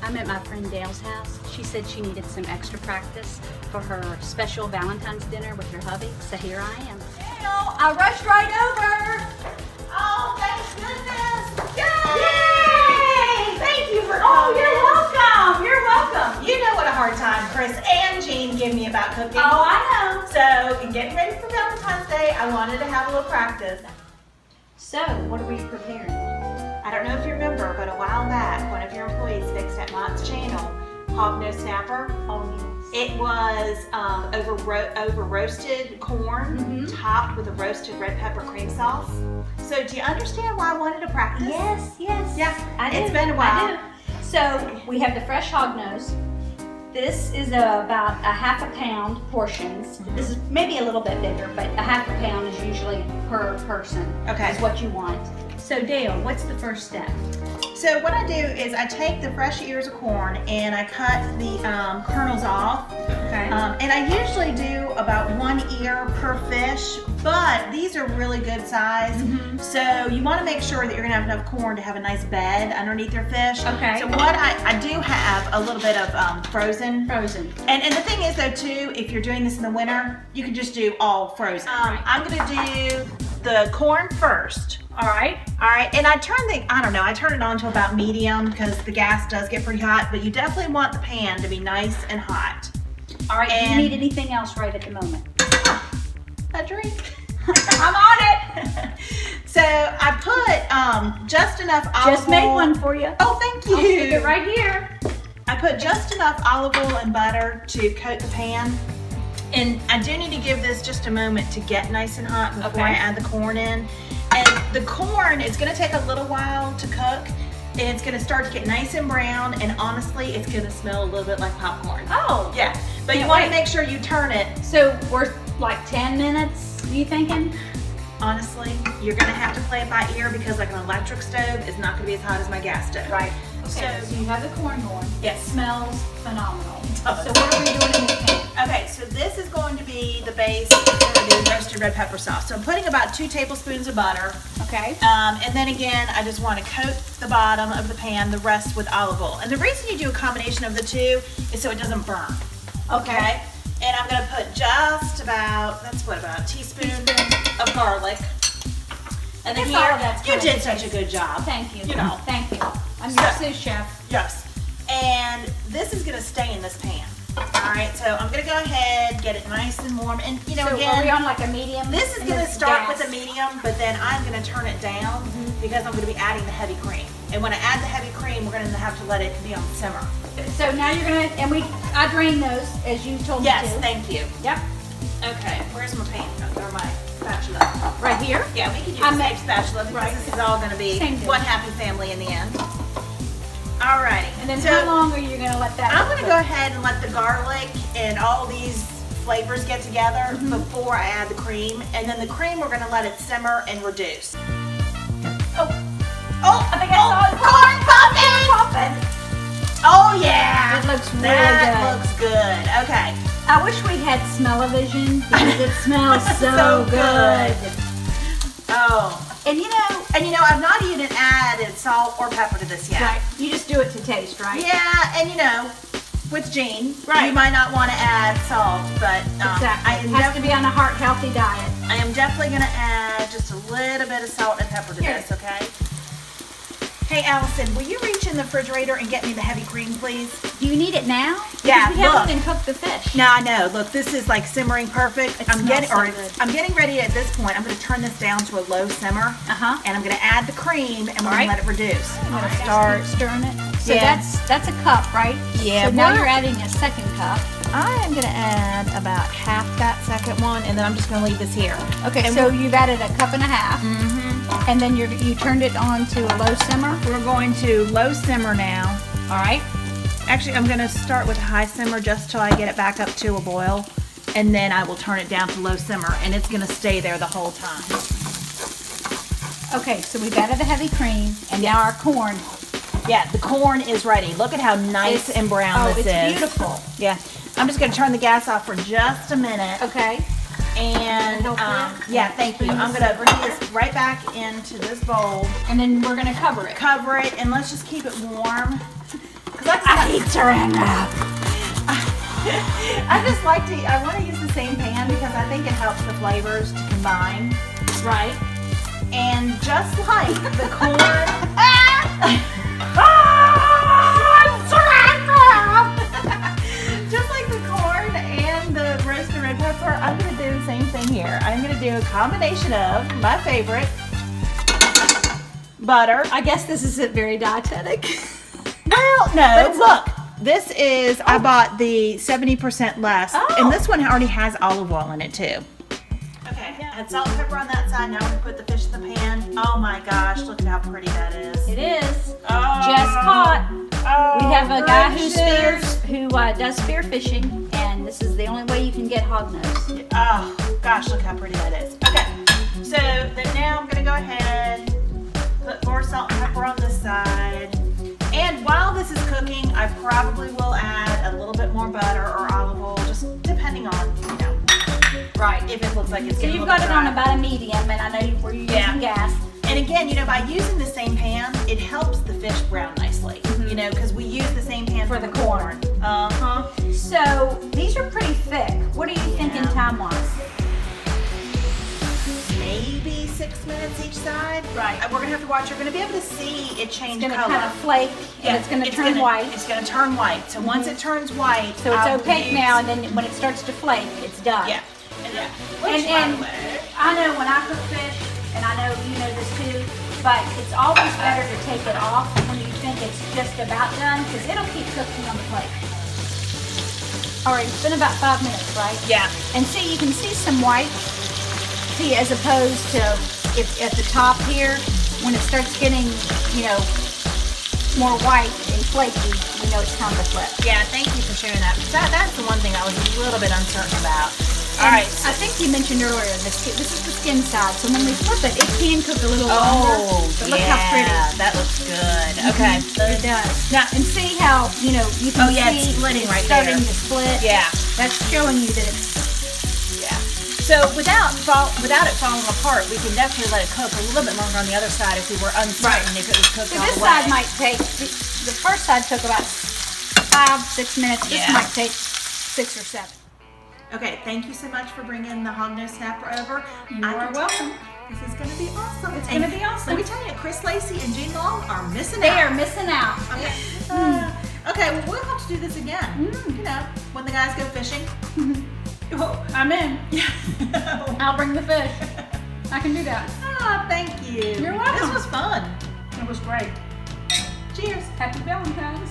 I'm at my friend Dale's house. She said she needed some extra practice for her special Valentine's dinner with her hubby, so here I am. Dale, I rushed right over. Oh, thank goodness! Yay! Thank you for coming. Oh, you're welcome. You're welcome. You know what a hard time Chris and Jean give me about cooking. Oh, I know. So, in getting ready for Valentine's Day, I wanted to have a little practice. So, what are we preparing? I don't know if you remember, but a while back, one of your employees fixed at Motts Channel Hognose Snapper. Oh, yes. It was over roasted corn topped with a roasted red pepper cream sauce. So do you understand why I wanted to practice? Yes, yes. Yeah, I do. it's been a while. I do. So we have the fresh hognose. This is about a half a pound portions. This is maybe a little bit bigger, but a half a pound is usually per person. Okay. Is what you want. So Dale, what's the first step? So what I do is I take the fresh ears of corn and I cut the kernels off. Okay. And I usually do about 1 ear per fish, but these are really good size. So you want to make sure that you're going to have enough corn to have a nice bed underneath your fish. Okay. So what I do have a little bit of frozen. Frozen. And the thing is though too, if you're doing this in the winter, you can just do all frozen. I'm going to do the corn first. All right. All right, and I turn it on to about medium because the gas does get pretty hot, but you definitely want the pan to be nice and hot. All right, And do you need anything else right at the moment? a drink. I'm on it. So I put just enough olive Just made oil. one for you. Oh, thank you. I'll stick it right here. I put just enough olive oil and butter to coat the pan. And I do need to give this just a moment to get nice and hot before I add the corn in. And the corn is gonna take a little while to cook. And it's gonna start to get nice and brown. And honestly, it's gonna smell a little bit like popcorn. Oh. Yeah, but you Can't wanna wait. make sure you turn it. So we're like 10 minutes, you thinking? Honestly, you're gonna have to play it by ear because like an electric stove is not gonna be as hot as my gas stove. Right. Okay, so you have the corn going. Yes. It smells phenomenal. does. So what are we doing in this pan? Okay, so this is going to be the base for the roasted red pepper sauce. So I'm putting about 2 tablespoons of butter. Okay. And then again, I just want to coat the bottom of the pan, the rest with olive oil. And the reason you do a combination of the two is so it doesn't burn. Okay. And I'm gonna put just about, that's what, about a teaspoon of garlic. And then you did such a good job. Thank you. You know. Thank you. I'm your sous chef. Yes. And this is gonna stay in this pan. All right, so I'm gonna go ahead, get it nice and warm. And you know, So again, are we on like a medium? this is and gonna this start gas? with a medium, but then I'm gonna turn it down because I'm gonna be adding the heavy cream. And when I add the heavy cream, we're gonna have to let it be on simmer. So now you're gonna, and I drain those as you told me to. Yes, thank you. Yep. Okay, where's my pan? Or my spatula? Right here? Yeah, we can use I the meant- same spatula because this is all gonna be Same deal. one happy family in the end. Alrighty. And then so how long are you gonna let that? I'm gonna go ahead and let the garlic and all these flavors get together before I add the cream. And then the cream, we're gonna let it simmer and reduce. I think I saw it. Corn popping! Oh yeah! It looks really that good. looks good. Okay. I wish we had smell-o-vision because it smells so, So good. good. Oh. And you know, I've not even added salt or pepper to this yet. Right. You just do it to taste, right? Yeah, and you know, with Jean, Right. you might not want to add salt, but Exactly. It has to be on a heart-healthy diet. I am definitely going to add just a little bit of salt and pepper to Here. this, okay? Hey, Allison, will you reach in the refrigerator and get me the heavy cream, please? Do you need it now? Yeah, Because we haven't look. even cooked the fish. No, I know. Look, this is like simmering perfect. It smells so good. I'm getting ready at this point. I'm going to turn this down to a low simmer. Uh-huh. And I'm going to add the cream and we're All going right. to let it reduce. I'm gonna start stirring it. So Yeah. that's a cup, right? Yeah, So now we're- you're adding a second cup. I am going to add about half that second one, and then I'm just going to leave this here. Okay, And so you've added a cup and a half, Mm-hmm. and then you turned it on to a low simmer. We're going to low simmer now. All right. Actually, I'm going to start with a high simmer just till I get it back up to a boil, and then I will turn it down to low simmer, and it's going to stay there the whole time. Okay, so we've added the heavy cream, and now our corn. Yeah, the corn is ready. Look at how nice and brown this is. It's beautiful. Yeah. I'm just going to turn the gas off for just a minute. Okay. And, yeah, thank you. I'm going to bring this right back into this bowl. And then we're gonna cover it. Cover it, and let's just keep it warm. Because like I eat saran wrap. I want to use the same pan because I think it helps the flavors to combine. Right. And just like the corn, just like the corn and the roasted red pepper, I'm going to do the same thing here. I'm going to do a combination of my favorite, butter. I guess this isn't very dietetic. Well, no, look. This is, I bought the 70% less, and this one already has olive oil in it too. Okay, I had salt and pepper on that side. Now we're gonna put the fish in the pan. Oh my gosh, look at how pretty that is. It is. Oh, Just caught. We have a guy who gracious. does spear fishing, and this is the only way you can get hognose. Oh gosh, look how pretty that is. Okay, so then now I'm gonna go ahead, put more salt and pepper on this side. And while this is cooking, I probably will add a little bit more butter or olive oil, just depending on, you know, Right. if it looks like it's So getting you've a got little it on dry. about a medium, and I know you're using gas. And again, you know, by using the same pan, it helps the fish brown nicely. You know, because we use the same pan For the corn. Uh-huh. So these are pretty thick. What are you thinking time-wise? Maybe 6 minutes each side. Right. We're gonna have to watch. You're gonna be able to see it change It's gonna color. kind of flake, and it's gonna turn white. It's gonna turn white. So once it turns white, So it's I'll opaque use- now, and then when it starts to flake, it's done. Yeah. And yeah. And I know when I cook fish, and I know you know this too, but it's always better to take it off when you think it's just about done, because it'll keep cooking on the plate. All right, it's been about 5 minutes, right? Yeah. And see, you can see some white. See, as opposed to if at the top here, when it starts getting, you know, more white and flaky, we know it's time to flip. Yeah. Thank you for sharing that. That's the one thing I was a little bit uncertain about. All And right. I think you mentioned earlier, this is the skin side, so when we flip it, it can cook a little longer. But look how pretty. That looks good. Okay. It does. Now, And see how, you know, you can Oh, yeah, see it's splitting right starting there. to split. yeah. That's showing you that it's, Yeah. So without it falling apart, we can definitely let it cook a little bit longer on the other side if we were uncertain if it was cooked so all this the way. side might take, the first side took about 5-6 minutes. This Yeah. might take 6 or 7. Okay, thank you so much for bringing the Hognose Snapper over. You are welcome. This is going to be awesome. It's gonna be awesome. Let me tell you, Chris Lacy and Jean Long are missing They out. are missing out. Okay. Okay, well, we'll have to do this again. You know, when the guys go fishing. Oh, I'm in. yeah. I'll bring the fish. I can do that. Ah, thank you. You're welcome. This was fun. It was great. Cheers. Happy Valentine's.